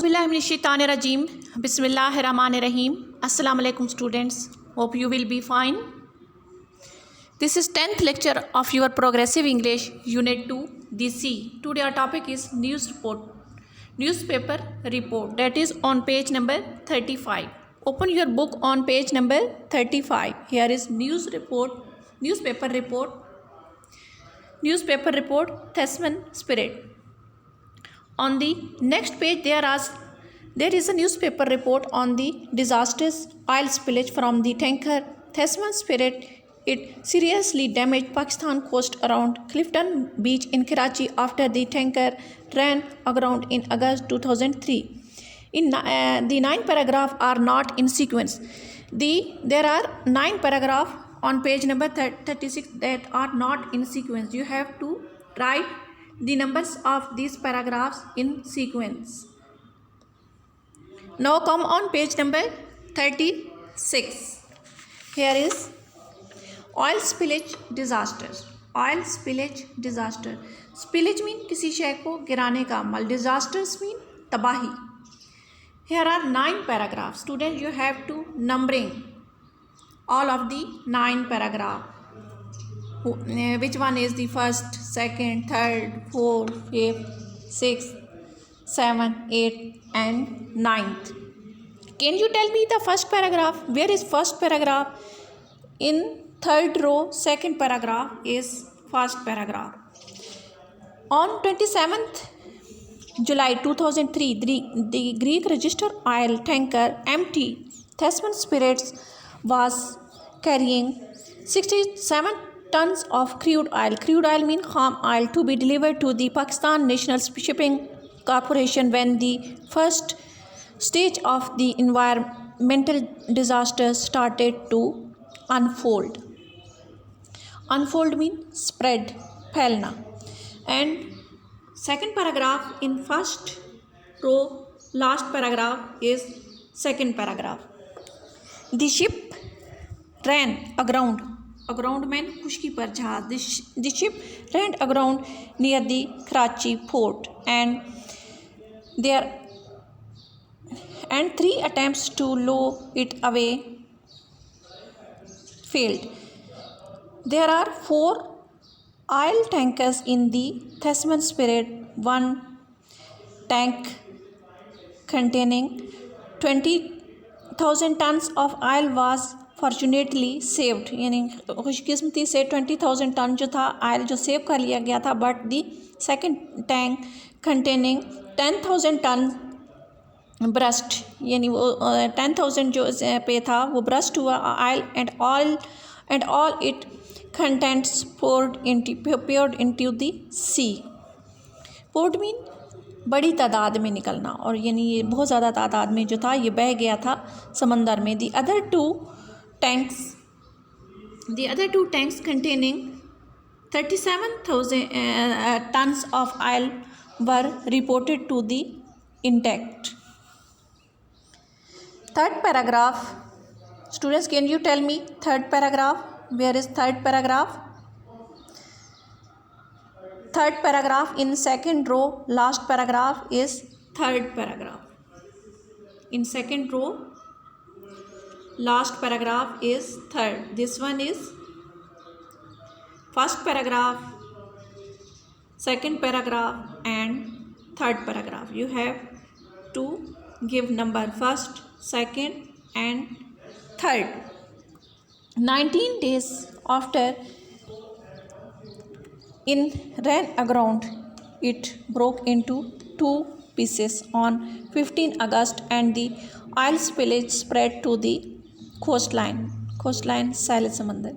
Auzubillahiminashaitanirrajim. Bismillahirrahmanirrahim. Assalamu alaikum students. Hope you will be fine. This is 10th lecture of your Progressive English Unit 2 DC. Today our topic is newspaper report, that is on page number 35. Open your book on page number 35. Here is newspaper report, Tasman Spirit. On the next page there is a newspaper report on the disastrous oil spillage from the tanker Tasman Spirit. It seriously damaged Pakistan coast around Clifton Beach in Karachi after the tanker ran aground in August 2003. The 9 paragraphs are not in sequence. There are 9 paragraphs on page number 36 that are not in sequence. You have to write the numbers of these paragraphs in sequence. Now come on page number 36. Here is oil spillage disaster. Spillage mean किसी शय को गिराने का अमल. Disasters mean तबाही. Here are 9 paragraphs. Students, you have to numbering all of the 9 paragraphs. Which one is the first, second, third, fourth, fifth, sixth, seventh, eighth and ninth? Can you tell me the first paragraph? Where is first paragraph? In third row, second paragraph is first paragraph. On 27th July 2003, the Greek registered oil tanker MT Tasman Spirits was carrying 67 tons of crude oil. Crude oil means palm oil, to be delivered to the Pakistan National Shipping Corporation when the first stage of the environmental disaster started to unfold. Unfold means spread, phailna. And second paragraph in first row, last paragraph is second paragraph. The ship ran aground. Aground means खुश्की पर जहाज. The ship ran aground near the Karachi port and 3 attempts to lower it away failed. There are 4 oil tankers in the Tasman Spirit. One tank containing 20,000 tons of oil was fortunately saved, यानी खुशकिस्मती से 20,000 ton जो था oil जो save कर लिया गया था. But the second tank containing 10,000 ton burst, यानी वो 10,000 जो पे था वो ब्रस्ट हुआ oil and all it contents poured into the sea. Poured mean बड़ी तादाद में निकलना, और यानी ये बहुत ज़्यादा तादाद में जो था ये बह गया था समंदर में. The other two tanks containing 37,000 tons of oil were reported to be intact. Third paragraph. Students, can you tell me third paragraph? Where is third paragraph? Third paragraph in second row, last paragraph is third paragraph. In second row, last paragraph is third. This one is first paragraph, second paragraph and third paragraph. You have to give number first, second and third. 19 days after ran aground, it broke into 2 pieces on 15 August and the oil spillage spread to the coastline Sahel Samandar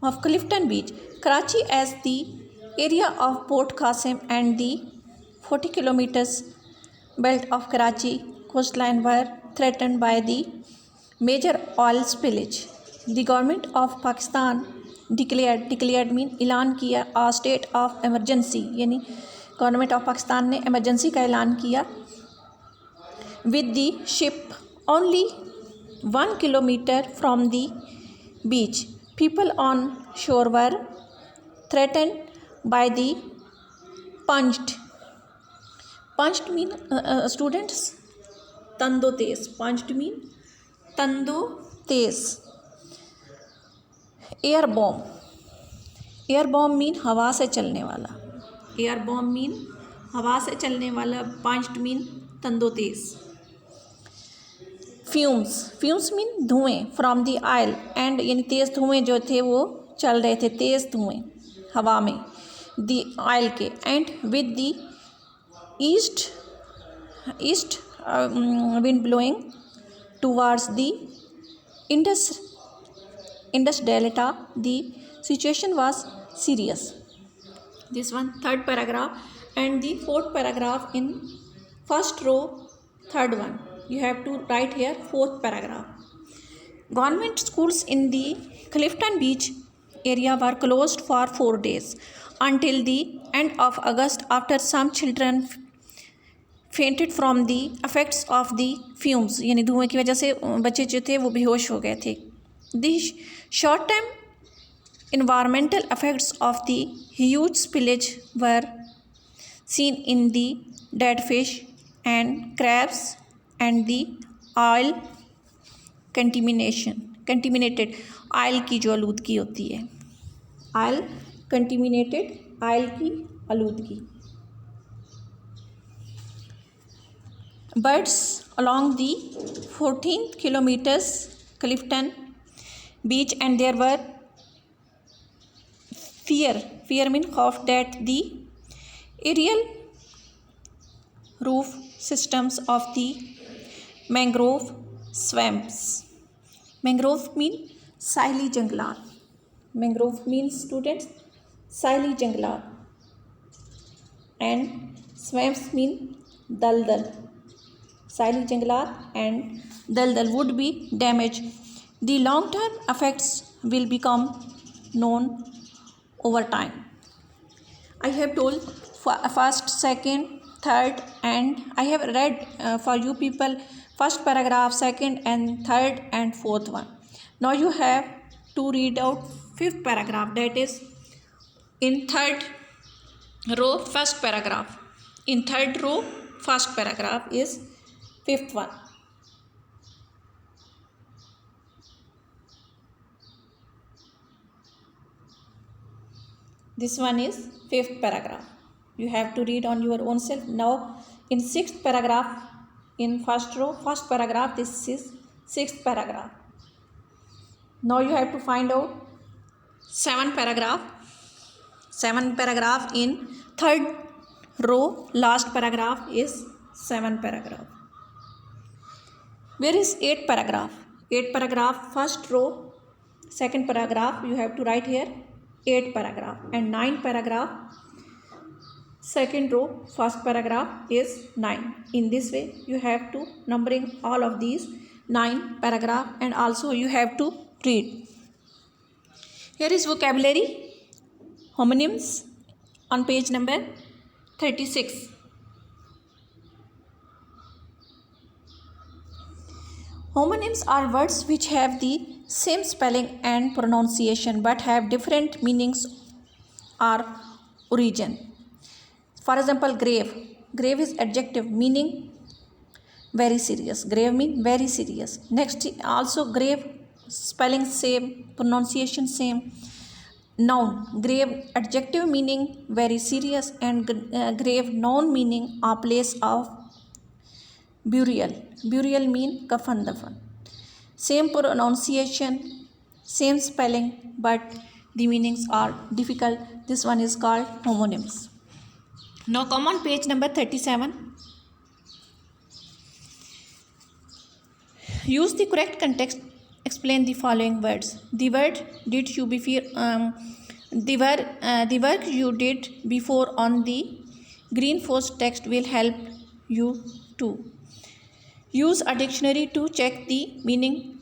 of Clifton Beach, Karachi, as the area of Port Qasim and the 40 kilometers belt of Karachi coastline were threatened by the major oil spillage. The government of Pakistan declared mean ऐलान किया a state of emergency, यानी government of Pakistan ने emergency का ऐलान किया. With the ship only 1 kilometer from the beach, people on shore were threatened by the punched mean students तंदो तेज, punched mean तंदो तेज. Air bomb, air bomb mean हवा से चलने वाला, एयर बॉम्ब मीन हवा से चलने वाला, punched मीन तंदो तेज. फ्यूम्स, फ्यूम्स मीन धुएं, फ्रॉम द ऑयल, एंड यानी तेज़ धुएं जो थे वो चल रहे थे, तेज़ धुएं हवा में द ऑयल के. And with the east east wind blowing towards the Indus delta the situation was serious. This one third paragraph and the fourth paragraph in first row, third one you have to write here fourth paragraph. Government schools in the Clifton Beach area were closed for 4 days until the end of August after some children fainted from the effects of the fumes, यानी धुएं की वजह से बच्चे जो थे वो बेहोश हो गए थे. The short term environmental effects of the huge spillage were seen in the dead fish and crabs and the oil contaminated oil की जो आलूदगी होती है, ऑयल कंटिमिनेटेड ऑयल की आलूदगी. Birds along the 14 kilometers Clifton Beach and there were fear mean खौफ that the aerial roof systems of the mangrove swamps. Mangrove mean साइली जंगलात. Mangrove means students साइली जंगलात, and swamps mean दलदल. साइली जंगलात and दलदल would be damaged. The long term effects will become known over time. I have told first, second, third, and I have read for you people first paragraph, second and third and fourth one. Now you have to read out fifth paragraph, that is in third row first paragraph. In third row first paragraph is fifth one. This one is fifth paragraph. You have to read on your own self. Now in sixth paragraph, in first row first paragraph, this is sixth paragraph. Now you have to find out seventh paragraph in third row last paragraph is seventh paragraph. Where is eighth paragraph? Eighth paragraph first row second paragraph you have to write here eighth paragraph, and ninth paragraph second row first paragraph is 9. In this way you have to numbering all of these 9 paragraph and also you have to read. Here is vocabulary homonyms on page number 36. Homonyms are words which have the same spelling and pronunciation but have different meanings or origin. For example, grave. Grave is adjective meaning very serious. Grave mean very serious. Next also grave spelling same, pronunciation same. Noun. Grave adjective meaning very serious and grave noun meaning a place of burial. Burial mean kafan dafan. Same pronunciation, same spelling but the meanings are difficult. This one is called homonyms. Now come on page number 37. Use the correct context. Explain the following words. The word did you before the work you did before on the green force text will help you to use a dictionary to check the meaning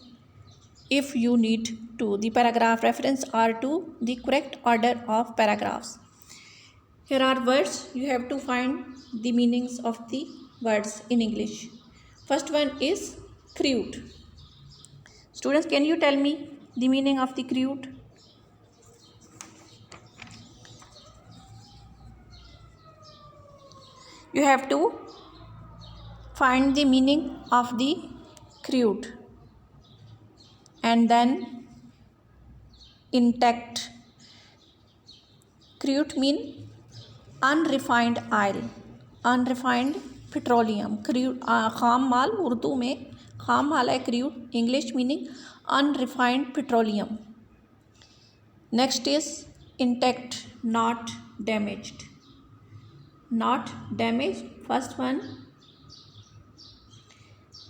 if you need to. The paragraph reference are to the correct order of paragraphs. Here are words. You have to find the meanings of the words in English. First one is crude. Students, can you tell me the meaning of the crude? You have to find the meaning of the crude, and then intact. Crude mean unrefined oil, unrefined petroleum. Crude खाम माल, उर्दू में खाम माल है crude, English meaning unrefined petroleum. Next is intact, not damaged. Not damaged. First one,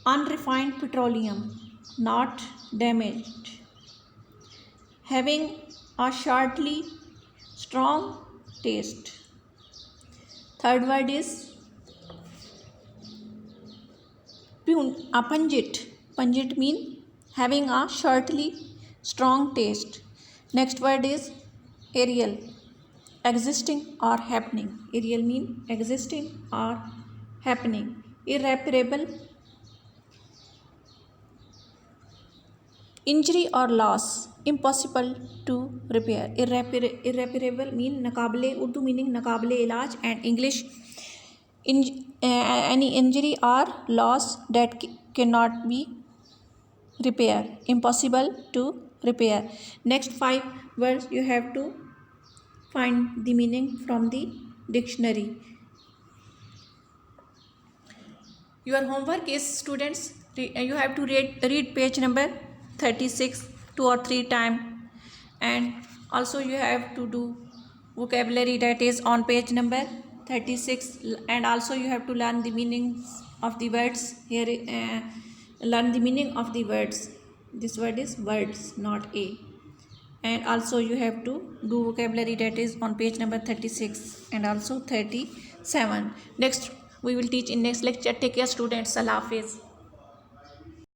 unrefined petroleum, not damaged. Having a sharply strong taste. Third word is pungent. Pungent mean having a sharply strong taste. Next word is aerial, existing or happening. Aerial mean existing or happening. Irreparable, injury or loss, impossible to repair. Irreparable mean नाकाबिले, Urdu meaning नाकाबिले इलाज, and English any injury or loss that cannot be repaired, impossible to repair. Next 5 words you have to find the meaning from the dictionary. Your homework is, students, you have to read page number 36 2 or 3 times, and also you have to do vocabulary that is on page number 36, and also you have to learn the meanings of the words here. Learn the meaning of the words. This word is words, not a. And also you have to do vocabulary that is on page number 36 and also 37. Next we will teach in next lecture. Take care, students. Allah Hafiz.